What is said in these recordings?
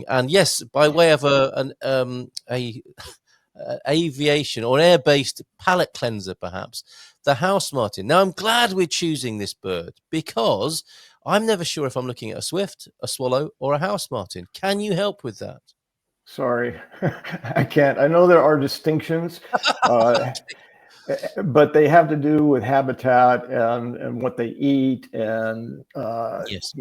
And yes, by way of a aviation or air-based palate cleanser, perhaps, the Housemartin. Now, I'm glad we're choosing this bird because I'm never sure if I'm looking at a swift, a swallow, or a Housemartin. Can you help with that? Sorry, I can't. I know there are distinctions, but they have to do with habitat and what they eat and Yes.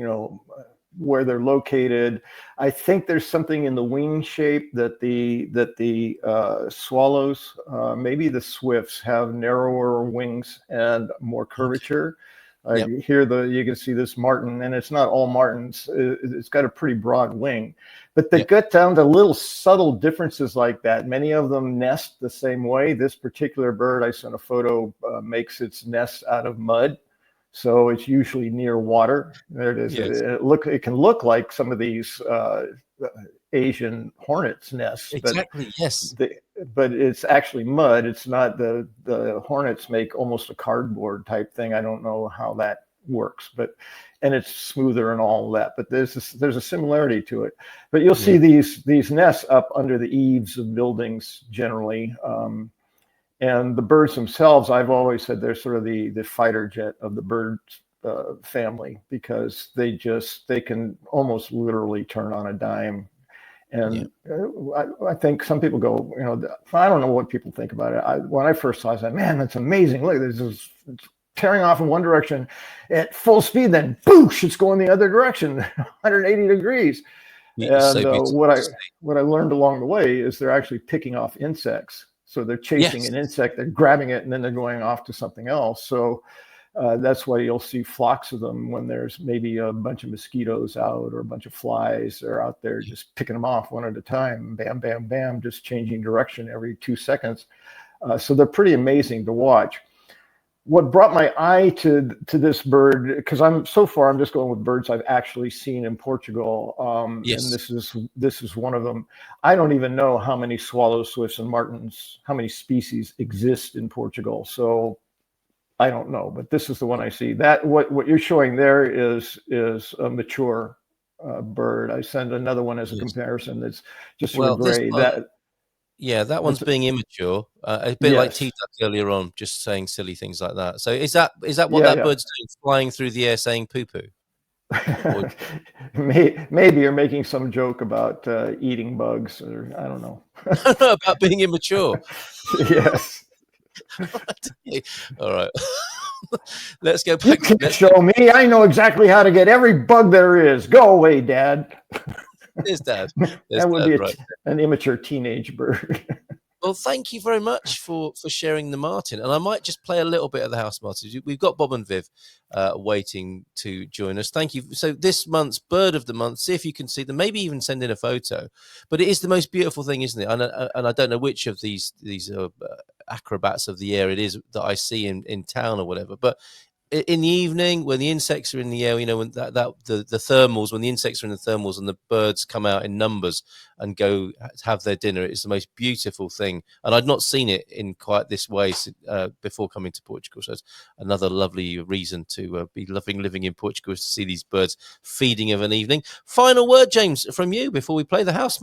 where they're located. I think there's something in the wing shape that the swallows, maybe the swifts, have narrower wings and more curvature. I hear you can see this martin, and it's not all martins. It's got a pretty broad wing, but they get down to little subtle differences like that. Many of them nest the same way. This particular bird, I sent a photo, makes its nest out of mud. So it's usually near water. There it is. Yes. It can look like some of these Asian hornets' nests, exactly. Yes. But it's actually mud. It's not the hornets make almost a cardboard type thing. I don't know how that works, and it's smoother and all that. But there's a similarity to it. But you'll see these nests up under the eaves of buildings generally. And the birds themselves, I've always said they're sort of the fighter jet of the bird family, because they can almost literally turn on a dime. And I think some people go, I don't know what people think about it. When I first saw it, I said, man, that's amazing. Look, this is tearing off in one direction at full speed, then boosh, it's going the other direction, 180 degrees. And what I learned along the way is they're actually picking off insects. So they're chasing an insect, they're grabbing it, and then they're going off to something else. So that's why you'll see flocks of them when there's maybe a bunch of mosquitoes out or a bunch of flies. They're out there just picking them off one at a time, bam, bam, bam, just changing direction every 2 seconds. So they're pretty amazing to watch. What brought my eye to this bird, because I'm just going with birds I've actually seen in Portugal, and this is one of them. I don't even know how many swallows, swifts, and martins, how many species exist in Portugal. So I don't know, but this is the one I see. That what you're showing there is a mature bird. I send another one as a comparison. That's just sort of gray. That one's being immature, a bit like T-Duck earlier on, just saying silly things like that. So is that what that bird's doing, flying through the air saying poo-poo? Maybe you're making some joke about eating bugs, or I don't know. About being immature. Yes. All right. Let's go back. You can show me. I know exactly how to get every bug there is. Go away, Dad. There's Dad. That would be an immature teenage bird. Well, thank you very much for sharing the Martin. And I might just play a little bit of the Housemartin. We've got Bob and Viv waiting to join us. Thank you. So this month's Bird of the Month, see if you can see them, maybe even send in a photo. But it is the most beautiful thing, isn't it? And I don't know which of these acrobats of the air it is that I see in town or whatever. But in the evening, when the insects are in the air, when the thermals, when the insects are in the thermals and the birds come out in numbers and go have their dinner, it's the most beautiful thing. And I'd not seen it in quite this way before coming to Portugal. So it's another lovely reason to be living in Portugal, is to see these birds feeding of an evening. Final word, James, from you before we play the Housemartin.